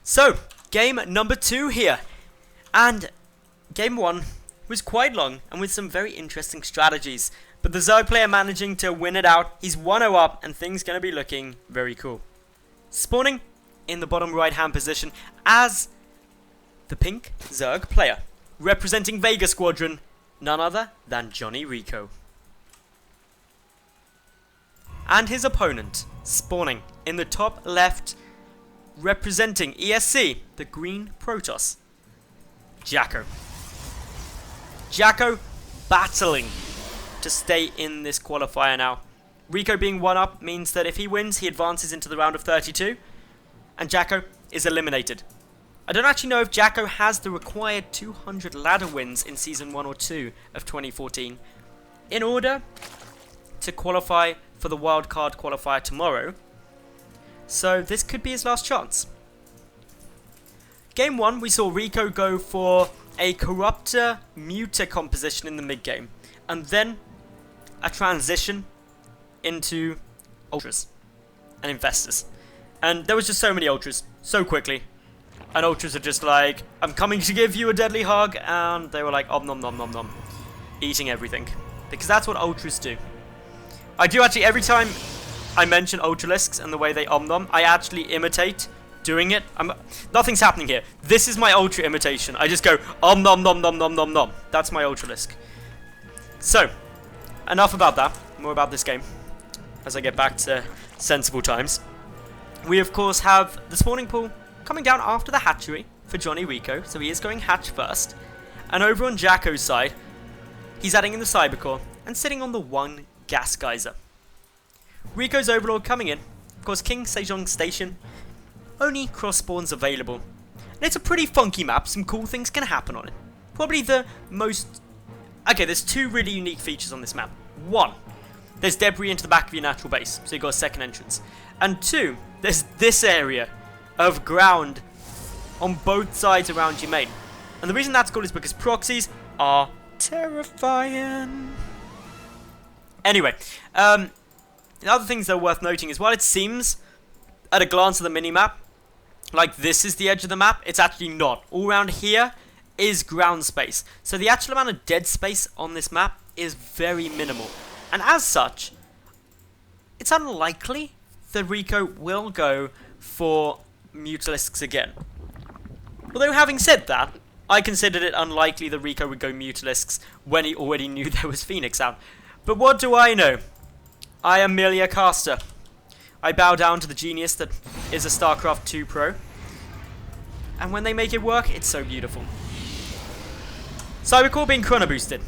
So, game number 2 here. And game 1 was quite long and with some very interesting strategies. But the Zerg player managing to win it out. He's 1-0 up and things going to be looking very cool. Spawning in the bottom right hand position as the pink Zerg player. Representing Vega Squadron, none other than JonnyREcco. And his opponent, spawning in the top left, representing ESC, the green Protoss, JackO. JackO battling to stay in this qualifier now. Rico being 1-up means that if he wins, he advances into the round of 32, and JackO is eliminated. I don't actually know if JackO has the required 200 ladder wins in Season 1 or 2 of 2014 in order to qualify for the wildcard qualifier tomorrow. So this could be his last chance. Game 1, we saw Rico go for a Corruptor Muta composition in the mid game, and then a transition into Ultras and Investors. And there was just so many Ultras, so quickly. And Ultras are just like, I'm coming to give you a deadly hug, and they were like, om nom nom nom nom. Eating everything. Because that's what Ultras do. I do actually, every time I mention Ultralisks and the way they om nom, I actually imitate doing it. Nothing's happening here. This is my Ultra imitation. I just go, om nom nom nom nom nom nom. That's my Ultralisk. So, enough about that. More about this game as I get back to sensible times. We of course have the spawning pool coming down after the hatchery for JonnyREcco, so he is going hatch first. And over on JackO's side, he's adding in the Cybercore and sitting on the 1 gas geyser. Rico's Overlord coming in. Of course, King Sejong Station, only cross spawns available. And it's a pretty funky map, some cool things can happen on it. Probably the most... Okay, there's 2 really unique features on this map. 1, there's debris into the back of your natural base, so you've got a second entrance. And 2, there's this area of ground on both sides around your main. And the reason that's cool is because proxies are terrifying. Anyway, the other things that are worth noting is while it seems at a glance at the minimap like this is the edge of the map, it's actually not. All around here is ground space. So the actual amount of dead space on this map is very minimal. And as such, it's unlikely that Rico will go for Mutalisks again. Although having said that, I considered it unlikely that Rico would go Mutalisks when he already knew there was Phoenix out. But what do I know? I am merely a caster. I bow down to the genius that is a StarCraft 2 pro. And when they make it work, it's so beautiful. Cybercore being chrono boosted.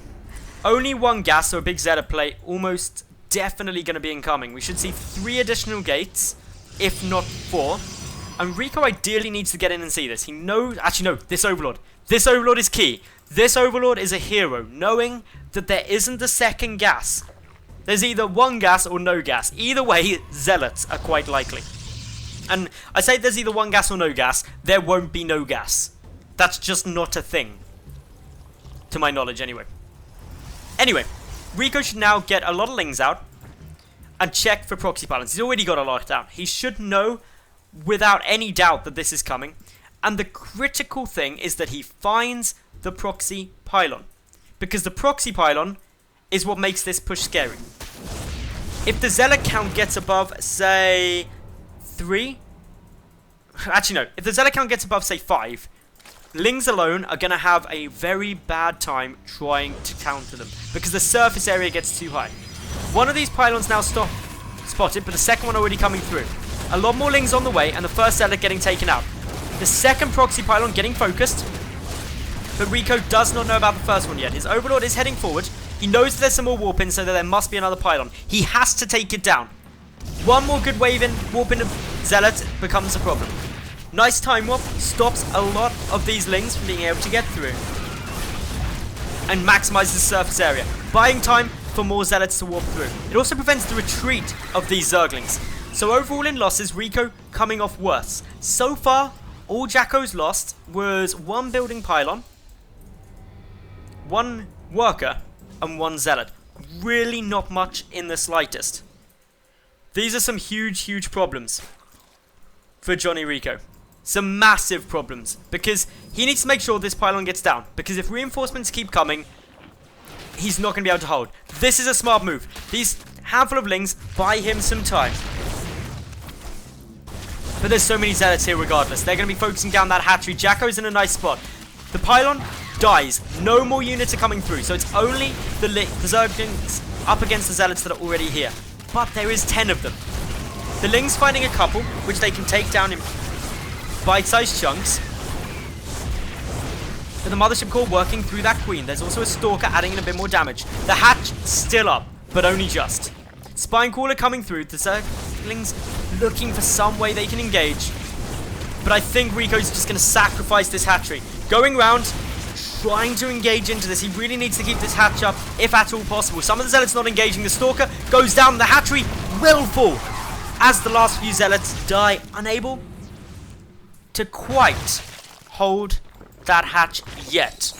Only 1 gas, so a big Zeta play, almost definitely going to be incoming. We should see 3 additional gates, if not 4. And Rico ideally needs to get in and see this. He knows... Actually, no. This Overlord. This Overlord is key. This Overlord is a hero, knowing that there isn't a second gas. There's either 1 gas or no gas. Either way, Zealots are quite likely. And I say there's either 1 gas or no gas. There won't be no gas. That's just not a thing. To my knowledge, anyway. Anyway, Rico should now get a lot of lings out and check for proxy pylons. He's already got a lot down. He should know without any doubt that this is coming. And the critical thing is that he finds the proxy pylon. Because the proxy pylon is what makes this push scary. If the Zealot count gets above, say, 3... Actually, no. If the Zealot count gets above, say, 5... Lings alone are going to have a very bad time trying to counter them. Because the surface area gets too high. One of these pylons now spotted, but the second one already coming through. A lot more Lings on the way, and the first Zealot getting taken out. The second proxy pylon getting focused. But Rico does not know about the first one yet. His Overlord is heading forward. He knows that there's some more warp in, so that there must be another pylon. He has to take it down. One more good wave in, warp in of Zealot becomes a problem. Nice time warp stops a lot of these Lings from being able to get through. And maximizes the surface area, buying time for more Zealots to warp through. It also prevents the retreat of these Zerglings. So overall in losses, Rico coming off worse. So far, all JackO's lost was 1 building pylon, 1 worker, and 1 Zealot. Really not much in the slightest. These are some huge, huge problems for JonnyREcco. some massive problems, because he needs to make sure this pylon gets down, because if reinforcements keep coming, he's not going to be able to hold. This is a smart move. These handful of lings buy him some time. But there's so many zealots here regardless. They're going to be focusing down that hatchery. JackO's in a nice spot. The pylon dies. No more units are coming through. So it's only the Zerglings up against the zealots that are already here. But there is 10 of them. The lings finding a couple, which they can take down in bite-sized chunks. But the mothership core working through that queen. There's also a stalker adding in a bit more damage. The hatch still up, but only just. Spine Crawler coming through. The Zerglings looking for some way they can engage. But I think REcco's just going to sacrifice this hatchery. Going round, trying to engage into this. He really needs to keep this hatch up, if at all possible. Some of the zealots not engaging. The stalker goes down. The hatchery will fall as the last few zealots die, unable to quite hold that hatch yet.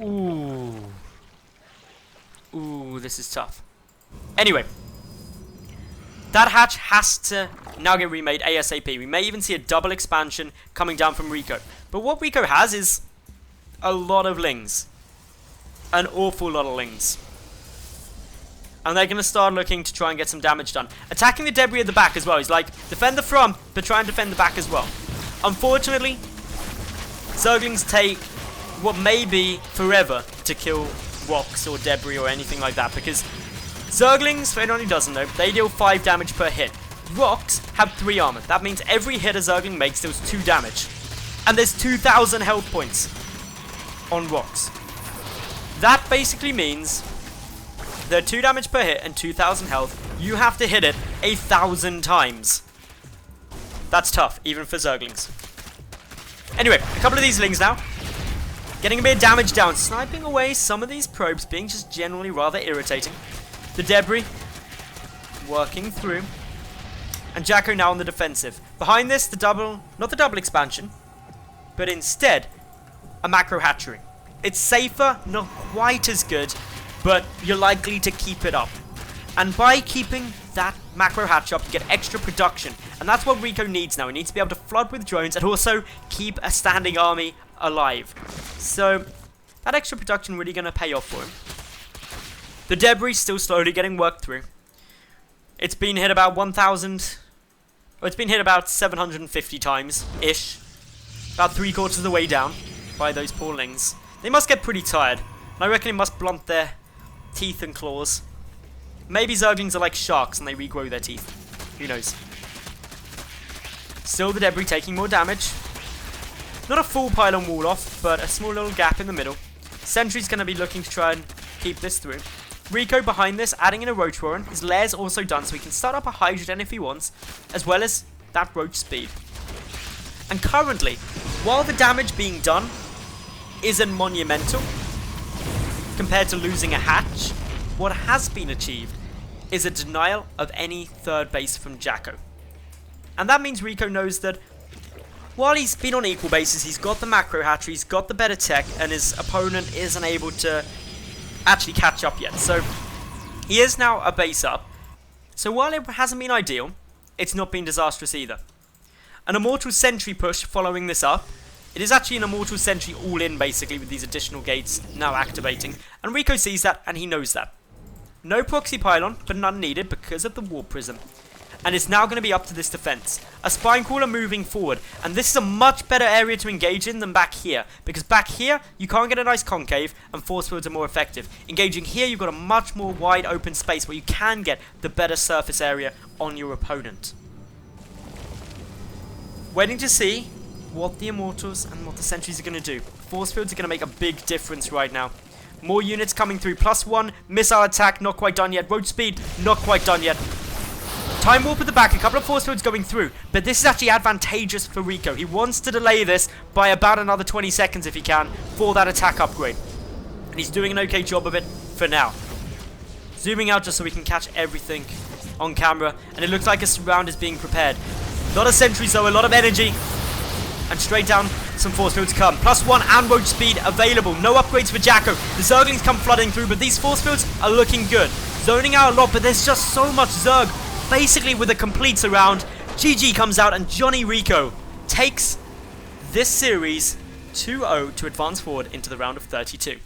Ooh, this is tough. Anyway, that hatch has to now get remade ASAP. We may even see a double expansion coming down from REcco. But what REcco has is a lot of lings. An awful lot of lings. And they're going to start looking to try and get some damage done. Attacking the debris at the back as well. He's like, defend the front, but try and defend the back as well. Unfortunately, Zerglings take what may be forever to kill rocks or debris or anything like that. Because Zerglings, for anyone who doesn't know, they deal 5 damage per hit. Rocks have 3 armor. That means every hit a Zergling makes deals 2 damage. And there's 2,000 health points on rocks. That basically means they're 2 damage per hit and 2,000 health. You have to hit it 1,000 times. That's tough, even for Zerglings. Anyway, a couple of these lings now. Getting a bit of damage down. Sniping away some of these probes, being just generally rather irritating. The debris working through. And JackO now on the defensive. Behind this, the double, not the double expansion, but instead, a macro hatchery. It's safer, not quite as good, but you're likely to keep it up. And by keeping that macro hatch up, you get extra production. And that's what REcco needs now. He needs to be able to flood with drones and also keep a standing army alive. So, that extra production really going to pay off for him. The debris still slowly getting worked through. It's been hit about 1,000... Well, it's been hit about 750 times-ish. About 3/4 of the way down by those poor lings. They must get pretty tired. And I reckon it must blunt their teeth and claws. Maybe Zerglings are like sharks and they regrow their teeth. Who knows? Still the debris taking more damage. Not a full pylon wall off, but a small little gap in the middle. Sentry's going to be looking to try and keep this through. REcco behind this, adding in a roach warren. His lair's also done, so he can start up a hydrogen if he wants, as well as that roach speed. And currently, while the damage being done isn't monumental, compared to losing a hatch, what has been achieved is a denial of any third base from JackO. And that means REcco knows that while he's been on equal bases, he's got the macro hatchery, he's got the better tech, and his opponent isn't able to actually catch up yet. So he is now a base up. So while it hasn't been ideal, it's not been disastrous either. An Immortal Sentry push following this up. It is actually an Immortal Sentry all in basically with these additional gates now activating. And REcco sees that and he knows that. No proxy pylon, but none needed because of the Warp Prism. And it's now going to be up to this defense. A Spine Crawler moving forward. And this is a much better area to engage in than back here. Because back here, you can't get a nice concave and force fields are more effective. Engaging here, you've got a much more wide open space where you can get the better surface area on your opponent. Waiting to see what the Immortals and what the Sentries are going to do. Force fields are going to make a big difference right now. More units coming through. +1, missile attack, not quite done yet. Road speed, not quite done yet. Time warp at the back, a couple of force fields going through. But this is actually advantageous for REcco. He wants to delay this by about another 20 seconds if he can for that attack upgrade. And he's doing an okay job of it for now. Zooming out just so we can catch everything on camera. And it looks like a surround is being prepared. A lot of sentries though, a lot of energy. And straight down, some force fields come. +1 and road speed available. No upgrades for JackO. The Zerglings come flooding through, but these force fields are looking good. Zoning out a lot, but there's just so much Zerg. Basically with a complete surround. GG comes out and JonnyREcco takes this series 2-0 to advance forward into the round of 32.